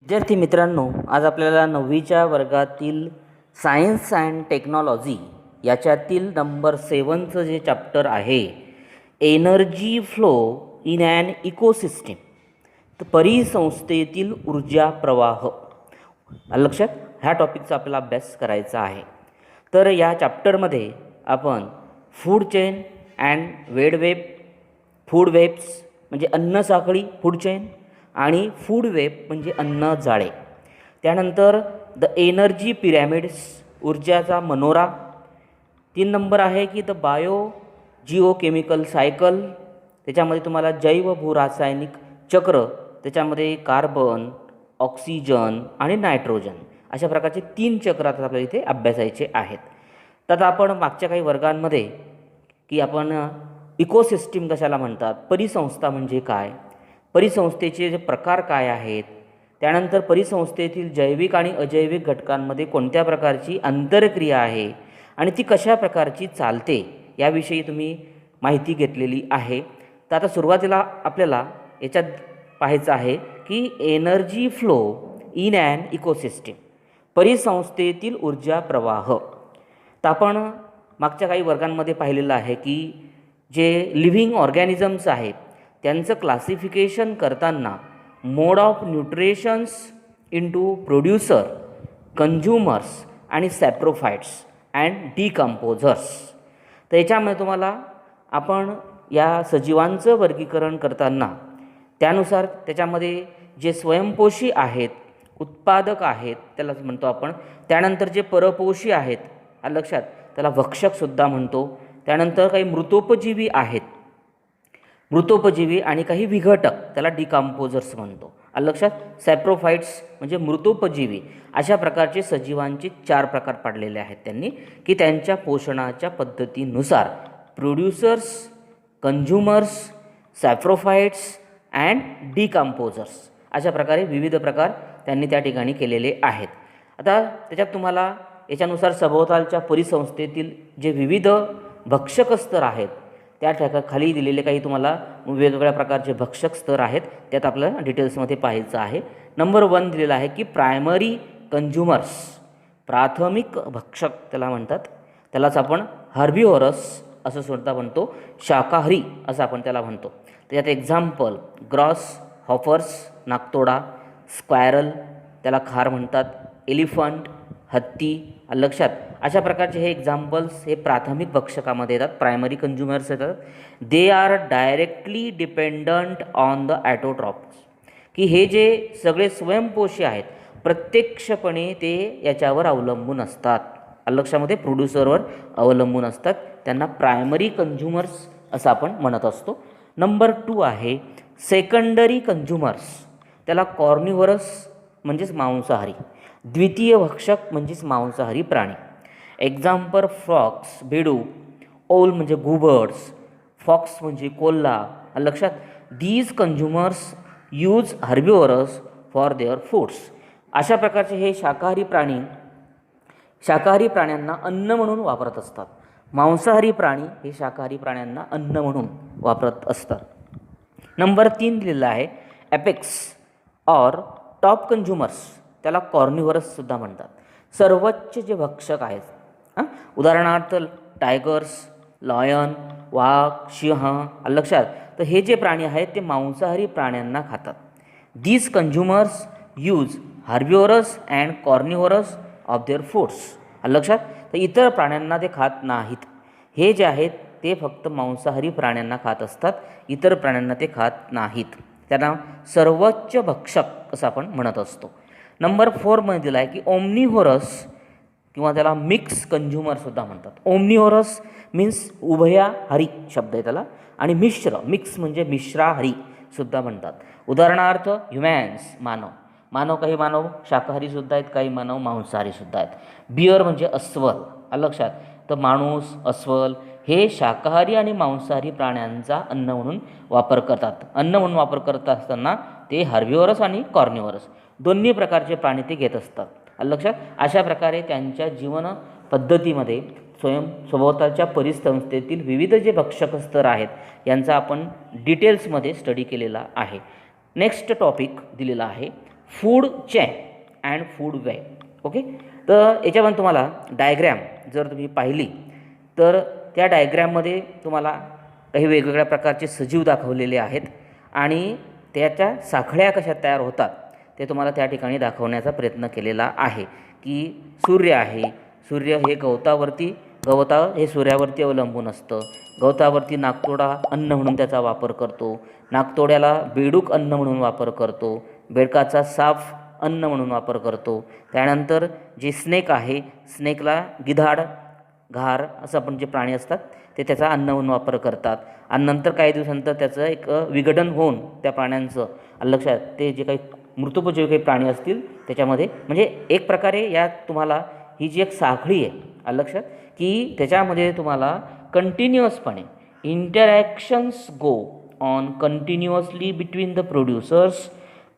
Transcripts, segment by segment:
विद्यार्थी मित्रांनो, आज आपल्याला 9वीच्या वर्गातील सायन्स अँड टेक्नॉलॉजी याच्यातील नंबर 7चं जे चॅप्टर आहे, energy flow in an ecosystem, तर परिसंस्थेतील ऊर्जा प्रवाह, लक्षात ह्या टॉपिकचा आपल्याला अभ्यास करायचा आहे. तर या चॅप्टरमध्ये आपण food chain and food webs म्हणजे अन्न साखळी फूड चेन आणि फूड वेब म्हणजे अन्न जाळे, त्यानंतर द एनर्जी पिरॅमिड्स ऊर्जाचा मनोरा, 3 नंबर आहे की द जिओकेमिकल सायकल, त्याच्यामध्ये तुम्हाला जैव भूरासायनिक चक्र, त्याच्यामध्ये कार्बन, ऑक्सिजन आणि नायट्रोजन अशा प्रकारचे 3 चक्र आता आपल्याला इथे अभ्यासायचे आहेत. तर आता आपण मागच्या काही वर्गांमध्ये की आपण इकोसिस्टीम कशाला म्हणतात, परिसंस्था म्हणजे काय, परिसंस्थेचे जे प्रकार काय आहेत, त्यानंतर परिसंस्थेतील जैविक आणि अजैविक घटकांमध्ये कोणत्या प्रकारची आंतरक्रिया आहे आणि ती कशा प्रकारची चालते याविषयी तुम्ही माहिती घेतलेली आहे. तर आता सुरुवातीला आपल्याला याच्यात पाहायचं आहे की energy flow in an ecosystem, परिसंस्थेतील ऊर्जा प्रवाह. तर आपण मागच्या काही वर्गांमध्ये पाहिलेलं आहे की जे लिव्हिंग ऑर्गॅनिझम्स आहेत त्यांचं क्लासिफिकेशन करताना mode of nutritions into producer, consumers आणि सॅप्रोफाइट्स अँड डिकम्पोझर्स. तर याच्यामध्ये तुम्हाला आपण या सजीवांचं वर्गीकरण करताना त्यानुसार त्याच्यामध्ये जे स्वयंपोषी आहेत, उत्पादक आहेत त्यालाच म्हणतो आपण, त्यानंतर जे परपोषी आहेत लक्षात त्याला भक्षकसुद्धा म्हणतो, त्यानंतर काही मृतोपजीवी आहेत, मृतोपजीवी आणि काही विघटक त्याला डिकम्पोझर्स म्हणतो लक्षात. सॅप्रोफाइट्स म्हणजे मृतोपजीवी, अशा प्रकारचे सजीवांचे 4 प्रकार पाडलेले आहेत त्यांनी की त्यांच्या पोषणाच्या पद्धतीनुसार प्रोड्युसर्स, कंझ्युमर्स, सॅप्रोफाइट्स अँड डिकम्पोझर्स अशा प्रकारे विविध प्रकार त्यांनी त्या ठिकाणी केलेले आहेत. आता त्याच्यात तुम्हाला याच्यानुसार सभोवतालच्या परिसंस्थेतील जे विविध भक्षक स्तर आहेत त्या खाली दिलेले काही तुम्हाला वेगवेगळ्या प्रकारचे भक्षक स्तर आहेत, त्यात आपल्याला डिटेल्समध्ये पाहायचं आहे. नंबर 1 दिलेला आहे की प्रायमरी कंझ्युमर्स, प्राथमिक भक्षक त्याला म्हणतात, त्यालाच आपण हर्बिव्हरस असं सुद्धा म्हणतो, शाकाहारी असं आपण त्याला म्हणतो. त्याच्यात एक्झाम्पल ग्रॉस हॉफर्स नाकतोडा, स्क्वॅरल त्याला खार म्हणतात, एलिफंट हत्ती लक्षात. अशा प्रकारचे हे एक्झाम्पल्स हे प्राथमिक भक्षकामध्ये येतात, प्रायमरी कंझ्युमर्स येतात. They are directly dependent on the autotrophs, की हे जे सगळे स्वयंपोषी आहेत प्रत्यक्षपणे ते याच्यावर अवलंबून असतात लक्षामध्ये, प्रोड्युसरवर अवलंबून असतात, त्यांना प्रायमरी कंझ्युमर्स असं आपण म्हणत असतो. नंबर 2 आहे सेकंडरी कंझ्युमर्स, त्याला कॉर्निव्हरस म्हणजेच मांसाहारी, द्वितीय भक्षक म्हणजेच मांसाहारी प्राणी. एक्झाम्पल फ्रॉक्स बेडूक, ओल म्हणजे घुबड्स, फॉक्स म्हणजे कोल्हा लक्षात. These consumers use herbivores for their foods. अशा प्रकारचे हे शाकाहारी प्राणी शाकाहारी प्राण्यांना अन्न म्हणून वापरत असतात, मांसाहारी प्राणी हे शाकाहारी प्राण्यांना अन्न म्हणून वापरत असतात. नंबर 3 दिलेला आहे ॲपेक्स ऑर टॉप कंझ्युमर्स, त्याला कॉर्निव्हरससुद्धा म्हणतात, सर्वोच्च जे भक्षक आहेत. उदाहरणार्थ टायगर्स, लॉयन, वाघ, सिंह लक्षात. तर हे जे प्राणी आहेत ते मांसाहारी प्राण्यांना खातात. These consumers use herbivores and carnivores of their foods लक्षात. तर इतर प्राण्यांना ते खात नाहीत, हे जे आहेत ते फक्त मांसाहारी प्राण्यांना खात असतात, इतर प्राण्यांना ते खात नाहीत, त्यांना सर्वोच्च भक्षक असं आपण म्हणत असतो. नंबर 4 मध्ये दिला आहे की ओमनिव्होरस किंवा त्याला मिक्स कंझ्युमरसुद्धा म्हणतात. ओमनिव्होरस मीन्स उभयाहारी शब्द आहे त्याला, आणि मिक्स म्हणजे मिश्राहारी सुद्धा म्हणतात. उदाहरणार्थ ह्युमॅन्स मानव काही मानव शाकाहारीसुद्धा आहेत, काही मानव मांसाहारीसुद्धा आहेत. बियर म्हणजे अस्वल लक्षात. तर माणूस, अस्वल हे शाकाहारी आणि मांसाहारी प्राण्यांचा अन्न म्हणून वापर करतात. अन्न म्हणून वापर करत असताना ते हर्बिव्हरस आणि कॉर्निव्हरस दोन्ही प्रकारचे प्राणी ते घेत असतात लक्षात. अशा प्रकारे त्यांच्या जीवन पद्धतीमध्ये सभोवतालच्या परिसंस्थेतील विविध जे भक्षक स्तर आहेत यांचा आपण डिटेल्समध्ये स्टडी केलेला आहे. नेक्स्ट टॉपिक दिलेला आहे food chain and food web. Okay, तर याच्यामध्ये तुम्हाला डायग्रॅम जर तुम्ही पाहिली तर त्या डायग्रॅममध्ये तुम्हाला काही वेगवेगळ्या प्रकारचे सजीव दाखवलेले आहेत आणि त्याच्या साखळ्या कशा तयार होतात ते तुम्हाला त्या ठिकाणी दाखवण्याचा प्रयत्न केलेला आहे. की सूर्य आहे, सूर्य हे गवता हे सूर्यावरती अवलंबून असतं. गवतावरती नाकतोडा अन्न म्हणून त्याचा वापर करतो, नाकतोड्याला बेडूक अन्न म्हणून वापर करतो, बेडकाचा साफ अन्न म्हणून वापर करतो. त्यानंतर जे स्नेक आहे, स्नेकला गिधाड, घार असं आपण जे प्राणी असतात ते त्याचा अन्न म्हणून वापर करतात. आणि नंतर काही दिवसानंतर त्याचं एक विघटन होऊन त्या प्राण्यांचं लक्षात ते जे काही मृतोपजीवी काही प्राणी असतील त्याच्यामध्ये म्हणजे एक प्रकारे यात तुम्हाला ही जी एक साखळी आहे लक्षात की त्याच्यामध्ये तुम्हाला कंटिन्युअसपणे interactions go on continuously between the producers,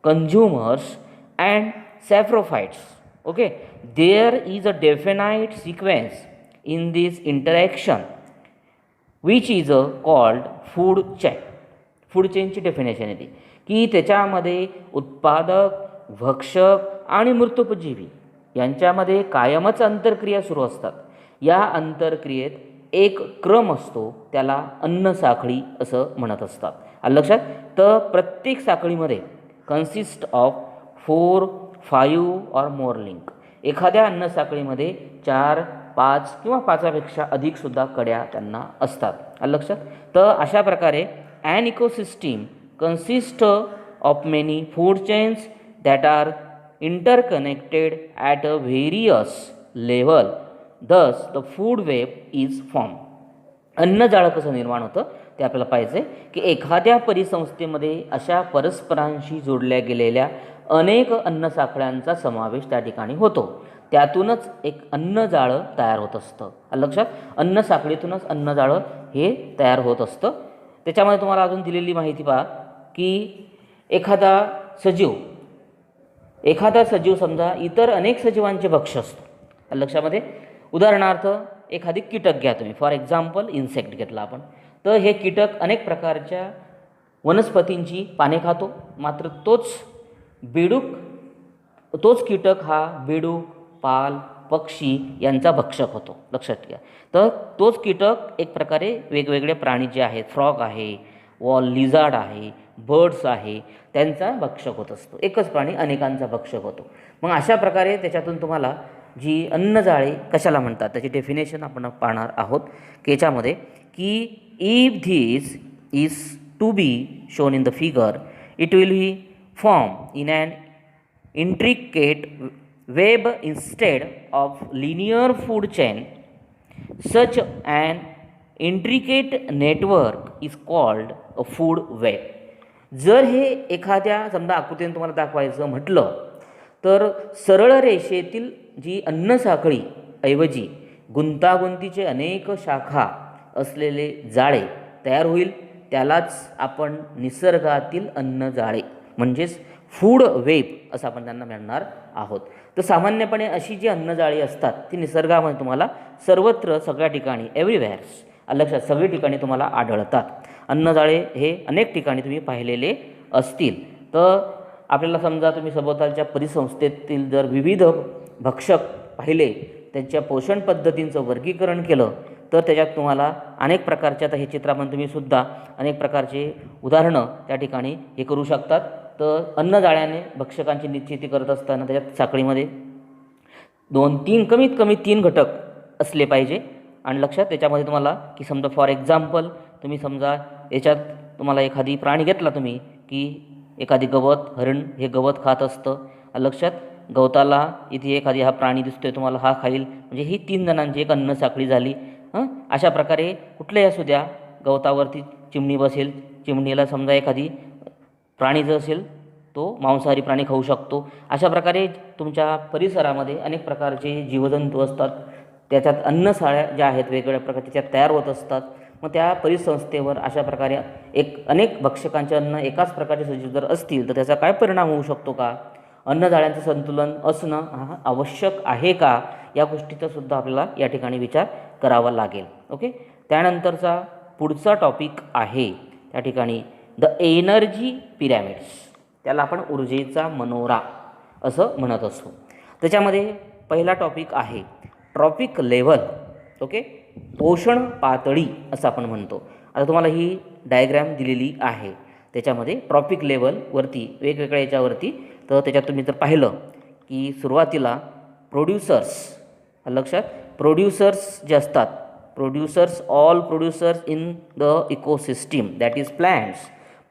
consumers and saprophytes. Okay, there is a definite sequence in this interaction which is called food chain. Food चेनची डेफिनेशन आहे ती की त्याच्यामध्ये उत्पादक, भक्षक आणि मृतोपजीवी यांच्यामध्ये कायमच अंतरक्रिया सुरू असतात. या अंतरक्रियेत एक क्रम असतो, त्याला अन्न साखळी असं म्हणत असतात. आलं लक्षात? तर प्रत्येक साखळीमध्ये कन्सिस्ट ऑफ 4, 5 और मोर लिंक. एखाद्या अन्न साखळीमध्ये 4, 5 किंवा 5पेक्षा अधिकसुद्धा कड्या त्यांना असतात. आलं लक्षात? तर अशा प्रकारे an ecosystem consist of many food chains that are interconnected at a various level. Thus the food web is form. अन्नजाळं कसं निर्माण होतं ते आपल्याला पाहिजे की एखाद्या परिसंस्थेमध्ये अशा परस्परांशी जोडल्या गेलेल्या अनेक अन्नसाखळ्यांचा समावेश त्या ठिकाणी होतो. त्यातूनच एक अन्नजाळं तयार होत असतं. लक्षात? अन्नसाखळीतूनच अन्नजाळं हे तयार होत असतं. त्याच्यामध्ये तुम्हाला अजून दिलेली माहिती पहा की एखादा सजीव समजा इतर अनेक सजीवांचे भक्ष असतो. लक्षामध्ये उदाहरणार्थ एखादी कीटक घ्या तुम्ही, फॉर एक्झाम्पल इन्सेक्ट घेतला आपण, तर हे कीटक अनेक प्रकारच्या वनस्पतींची पाने खातो. मात्र तोच कीटक हा बेडूक, पाल, पक्षी यांचा भक्षक होतो. लक्षात घ्या. तर तोच कीटक एक प्रकारे वेगवेगळे प्राणी जे आहेत, फ्रॉग आहे, लिझार्ड आहे, बर्ड्स आहे, त्यांचा भक्षक होत असतो. एकच प्राणी अनेकांचा भक्षक होतो. मग अशा प्रकारे त्याच्यातून तुम्हाला जी अन्नजाळे कशाला म्हणतात त्याची डेफिनेशन आपण पाहणार आहोत की याच्यामध्ये की if this is to be shown in the figure it will be form in an intricate web instead of linear food chain. Such an intricate network is called a food web. जर हे एखाद्या समजा आकृतीने तुम्हाला दाखवायचं म्हटलं तर सरळ रेषेतील जी अन्नसाखळी ऐवजी गुंतागुंतीचे अनेक शाखा असलेले जाळे तयार होईल. त्यालाच आपण निसर्गातील अन्नजाळे म्हणजेच फूड वेब असं आपण त्यांना म्हणणार आहोत. तर सामान्यपणे अशी जी अन्नजाळी असतात ती निसर्गामध्ये तुम्हाला सर्वत्र सगळ्या ठिकाणी एव्हरीवेअर्स लक्षात सगळी ठिकाणी तुम्हाला आढळतात. अन्नजाळे हे अनेक ठिकाणी तुम्ही पाहिलेले असतील. तर आपल्याला समजा तुम्ही सभोवतालच्या परिसंस्थेतील जर विविध भक्षक पाहिले, त्यांच्या पोषण पद्धतींचं वर्गीकरण केलं तर त्याच्यात तुम्हाला अनेक प्रकारचे, आता हे चित्रामध्ये तुम्ही सुद्धा अनेक प्रकारचे उदाहरणं त्या ठिकाणी हे करू शकतात. तर अन्नजाळ्याने भक्षकांची निश्चिती करत असताना त्याच्यात साखळीमध्ये कमीत कमी 3 घटक असले पाहिजे. आणि लक्षात त्याच्यामध्ये तुम्हाला की समजा फॉर एक्झाम्पल तुम्ही समजा याच्यात तुम्हाला एखादी प्राणी घेतला तुम्ही की एखादी हरण हे गवत खात असतं. लक्षात गवताला इथे एखादी हा प्राणी दिसतोय तुम्हाला, हा खाईल, म्हणजे ही 3 जणांची एक अन्न साखळी झाली. अशा प्रकारे कुठल्याही असू द्या, गवतावरती चिमणी बसेल, चिमणीला समजा एखादी प्राणी जर असेल तो मांसाहारी प्राणी खाऊ शकतो. अशा प्रकारे तुमच्या परिसरामध्ये अनेक प्रकारचे जीवजंतू असतात. त्याच्यात अन्नसाळ्या ज्या आहेत वेगवेगळ्या प्रकारच्या त्या तयार होत असतात. मग त्या परिसंस्थेवर अशा प्रकारे अनेक भक्षकांचे अन्न एकाच प्रकारचे सजीव जर असतील तर त्याचा काय परिणाम होऊ शकतो का? अन्नजाळ्यांचं संतुलन असणं हा आवश्यक आहे का? या गोष्टीचा सुद्धा आपल्याला या ठिकाणी विचार करावा लागेल. ओके, त्यानंतरचा पुढचा टॉपिक आहे त्या ठिकाणी द एनर्जी पिरॅमिड्स. त्याला आपण ऊर्जेचा मनोरा असं म्हणत असतो. त्याच्यामध्ये पहिला टॉपिक आहे ट्रॉपिक लेवल. ओके, पोषण पातळी असं आपण म्हणतो. आता तुम्हाला ही डायग्रॅम दिलेली आहे. त्याच्यामध्ये ट्रॉपिक लेवलवरती वेगवेगळ्या याच्यावरती, तर त्याच्यात तुम्ही जर पाहिलं की सुरुवातीला प्रोड्युसर्स, लक्षात, प्रोड्युसर्स जे असतात, producers, all producers in the ecosystem that is plants,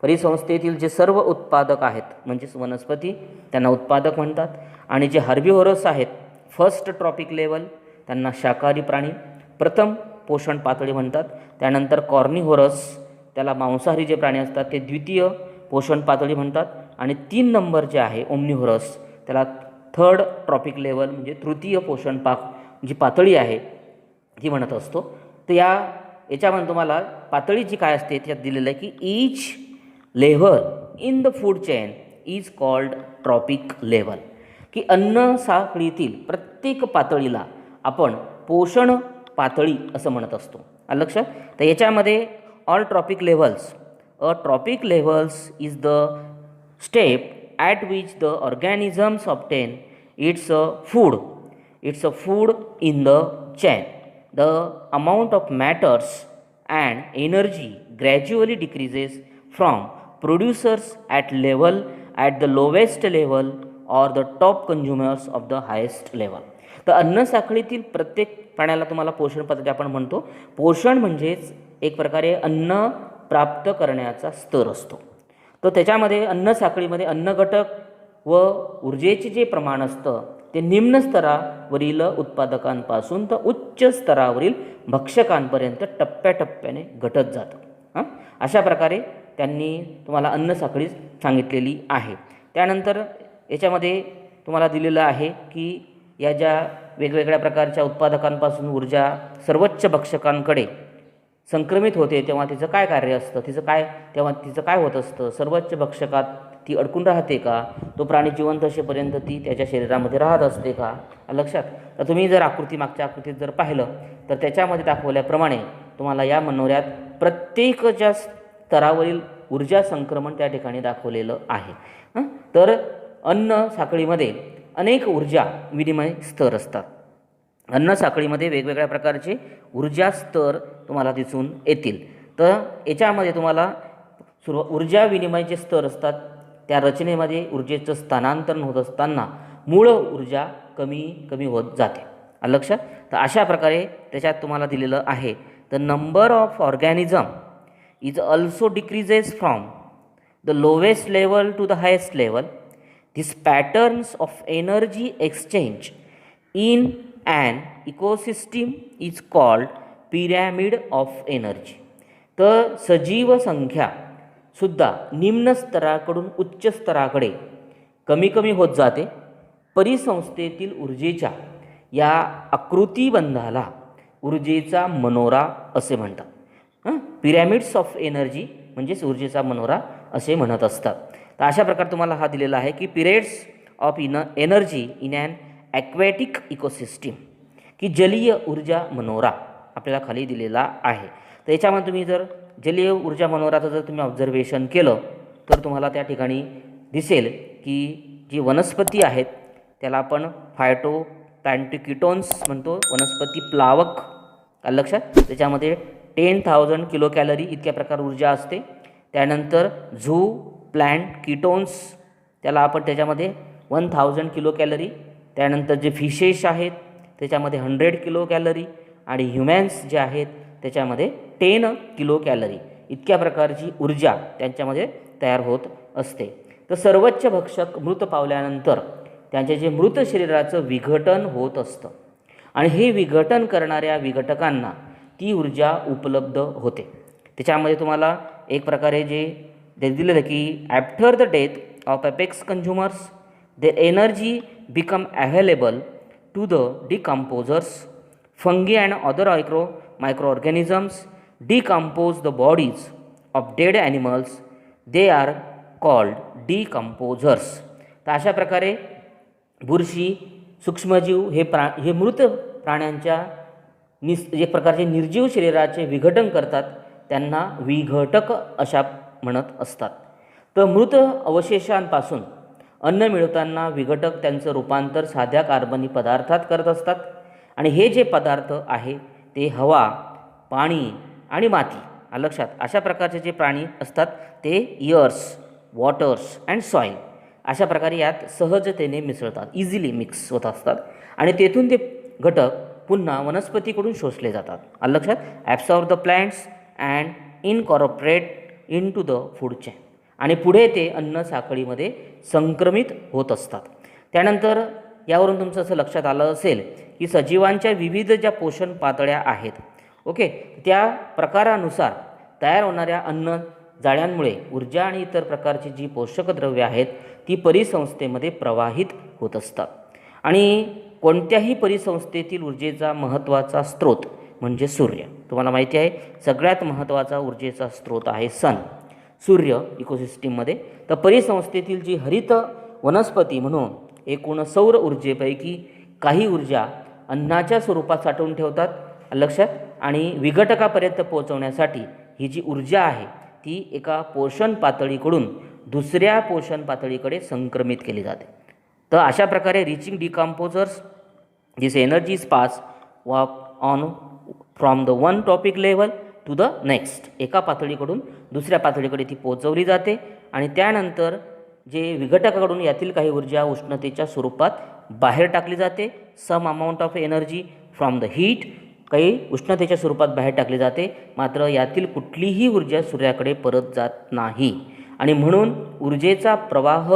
परिसंस्थेतील जे सर्व उत्पादक आहेत म्हणजेच वनस्पती, त्यांना उत्पादक म्हणतात. आणि जे हर्बिव्होरस आहेत, फर्स्ट ट्रॉपिक लेवल, त्यांना शाकाहारी प्राणी, प्रथम पोषण पातळी म्हणतात. त्यानंतर कॉर्निव्होरस, त्याला मांसाहारी जे प्राणी असतात ते द्वितीय पोषण पातळी म्हणतात. आणि 3 नंबर जे आहे ओमनिव्होरस, त्याला थर्ड ट्रॉपिक लेवल म्हणजे तृतीय पोषण जी पातळी आहे ती म्हणत असतो. तर याच्यामध्ये तुम्हाला पातळी जी काय असते त्यात दिलेलं आहे की each level in the food chain is called trophic level, की अन्न साखळीतील प्रत्येक पातळीला आपण पोषण पातळी असं म्हणत असतो. लक्षात. तर याच्यामध्ये all trophic levels, a trophic levels is the step at which the organisms obtain its a food in the chain. The amount of matters and energy gradually decreases from producers at the lowest level or the top consumers of the highest level. तर अन्न साखळीतील प्रत्येक प्राण्याला तुम्हाला पोषण पद्धती आपण म्हणतो. पोषण म्हणजेच एक प्रकारे अन्न प्राप्त करण्याचा स्तर असतो. तर त्याच्यामध्ये अन्न साखळीमध्ये अन्न घटक व ऊर्जेचे जे प्रमाण असतं ते निम्न स्तरावरील उत्पादकांपासून तर उच्च स्तरावरील भक्षकांपर्यंत टप्प्याटप्प्याने घटत जातं. अशा प्रकारे त्यांनी तुम्हाला अन्न साखळी सांगितलेली आहे. त्यानंतर याच्यामध्ये तुम्हाला दिलेलं आहे की या ज्या वेगवेगळ्या प्रकारच्या उत्पादकांपासून ऊर्जा सर्वोच्च भक्षकांकडे संक्रमित होते तेव्हा तिचं काय कार्य असतं, तेव्हा तिचं काय होत असतं, सर्वोच्च भक्षकात ती अडकून राहते का, तो प्राणी जिवंत असेपर्यंत ती त्याच्या शरीरामध्ये राहत असते का. लक्षात. तर तुम्ही जर मागच्या आकृतीत जर पाहिलं तर त्याच्यामध्ये दाखवल्याप्रमाणे तुम्हाला या मनोऱ्यात प्रत्येकच्या स्तरावरील ऊर्जा संक्रमण त्या ठिकाणी दाखवलेलं आहे. तर अन्न साखळीमध्ये अनेक ऊर्जा विनिमय स्तर असतात. अन्न साखळीमध्ये वेगवेगळ्या प्रकारचे ऊर्जा स्तर तुम्हाला दिसून येतील. तर याच्यामध्ये तुम्हाला ऊर्जा विनिमयाचे स्तर असतात. त्या रचनेमध्ये ऊर्जेचं स्थानांतरण होत असताना मूळ ऊर्जा कमी कमी होत जाते. लक्षात. तर अशा प्रकारे त्याच्यात तुम्हाला दिलेलं आहे. The number of organism is also decreases from the lowest level to the highest level. This patterns of energy exchange in an ecosystem is called pyramid of energy. तर सजीव संख्या सुद्धा निम्न स्तराकडून उच्च स्तराकडे कमी कमी होत जाते. परिसंस्थेतील ऊर्जेच्या या आकृतिबंधाला ऊर्जेचा मनोरा असे म्हणतात. पिरॅमिड्स ऑफ एनर्जी म्हणजेच ऊर्जेचा मनोरा असे म्हणत असतात. तर अशा प्रकारे तुम्हाला हा दिलेला आहे की pyramids of energy in an aquatic ecosystem, की जलीय ऊर्जा मनोरा आपल्याला खाली दिलेला आहे. तर याच्यामध्ये तुम्ही जर जलीय ऊर्जा मनोराचं जर तुम्ही ऑब्झर्वेशन केलं तर तुम्हाला त्या ठिकाणी दिसेल की जी वनस्पती आहेत त्याला आपण फायटोप्लॅन्टिकिटोन्स म्हणतो, वनस्पती प्लावक. लक्षात. त्याच्यामध्ये 10,000 किलो कॅलरी इतक्या प्रकार ऊर्जा असते. त्यानंतर झू प्लॅन्ट किटोन्स, त्याला आपण त्याच्यामध्ये 1000 किलो कॅलरी. त्यानंतर जे फिशेस आहेत त्याच्यामध्ये 100 किलो कॅलरी आणि ह्युमॅन्स जे आहेत त्याच्यामध्ये 10 किलो कॅलरी इतक्या प्रकारची ऊर्जा त्यांच्यामध्ये तयार होत असते. तर सर्वोच्च भक्षक मृत पावल्यानंतर त्यांच्या जे मृत शरीराचं विघटन होत असतं आणि हे विघटन करणाऱ्या विघटकांना ती ऊर्जा उपलब्ध होते. त्याच्यामध्ये तुम्हाला एक प्रकारे जे दिलेलं की after the death of apex consumers the energy become available to the decomposers. Fungi and other microorganisms decompose the bodies of dead animals. They are called decomposers. तर अशा प्रकारे बुरशी, सूक्ष्मजीव हे मृत प्राण्यांच्या एक प्रकारचे निर्जीव शरीराचे विघटन करतात, त्यांना विघटक अशा म्हणत असतात. तर मृत अवशेषांपासून अन्न मिळवताना विघटक त्यांचं रूपांतर साध्या कार्बनी पदार्थात करत असतात आणि हे जे पदार्थ आहे ते हवा, पाणी आणि माती, लक्षात, अशा प्रकारचे जे प्राणी असतात ते इयर्स, वॉटर्स अँड सॉईल अशा प्रकारे यात सहजतेने मिसळतात, इझिली मिक्स होत असतात आणि तेथून ते घटक पुन्हा वनस्पतीकडून शोषले जातात. लक्षात, absorb the plants and incorporate into the food chain आणि पुढे ते अन्न साखळीमध्ये संक्रमित होत असतात. त्यानंतर यावरून तुमचं असं लक्षात आलं असेल की सजीवांच्या विविध ज्या पोषण पातळ्या आहेत, ओके, त्या प्रकारानुसार तयार होणाऱ्या अन्न जाळ्यांमुळे ऊर्जा आणि इतर प्रकारची जी पोषक द्रव्ये आहेत ती परिसंस्थेमध्ये प्रवाहित होत असतात. आणि कोणत्याही परिसंस्थेतील ऊर्जेचा महत्त्वाचा स्रोत म्हणजे सूर्य. तुम्हाला माहिती आहे सगळ्यात महत्त्वाचा ऊर्जेचा स्रोत आहे सन, सूर्य इकोसिस्टीममध्ये. तर परिसंस्थेतील जी हरित वनस्पती म्हणून एकूण सौर ऊर्जेपैकी काही ऊर्जा अन्नाच्या स्वरूपात साठवून ठेवतात, लक्षात, आणि विघटकापर्यंत पोहोचवण्यासाठी ही जी ऊर्जा आहे ती एका पोषण पातळीकडून दुसऱ्या पोषण पातळीकडे संक्रमित केली जाते. तर अशा प्रकारे reaching decomposers this energy is pass on from the one trophic level to the next, एका पातळीकडून दुसऱ्या पातळीकडे ती पोहोचवली जाते आणि त्यानंतर जे विघटकाकडून यातील काही ऊर्जा उष्णतेच्या स्वरूपात बाहेर टाकली जाते. Some amount of energy from the heat, काही उष्णतेच्या स्वरूपात बाहेर टाकली जाते, मात्र यातील कुठलीही ऊर्जा सूर्याकडे परत जात नाही आणि म्हणून ऊर्जेचा प्रवाह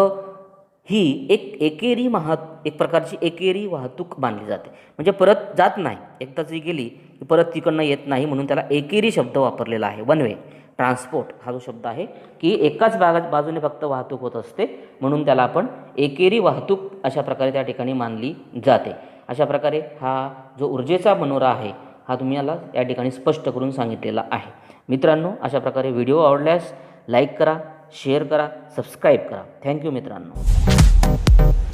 ही एक प्रकारची एकेरी वाहतूक मानली जाते. म्हणजे परत जात नाही, एकदा जी गेली की परत तिकडनं येत नाही, म्हणून त्याला एकेरी शब्द वापरलेला आहे. वन वे ट्रान्सपोर्ट हा जो शब्द आहे की एकाच बाजूने फक्त वाहतूक होत असते, म्हणून त्याला आपण एकेरी वाहतूक अशा प्रकारे त्या ठिकाणी मानली जाते. अशा प्रकारे हा जो ऊर्जेचा मनोरा आहे हा तुम्हाला या ठिकाणी स्पष्ट करून सांगितलेला आहे. मित्रांनो, अशा प्रकारे व्हिडिओ आवडल्यास लाईक करा, शेअर करा, सबस्क्राईब करा. थँक्यू मित्रांनो.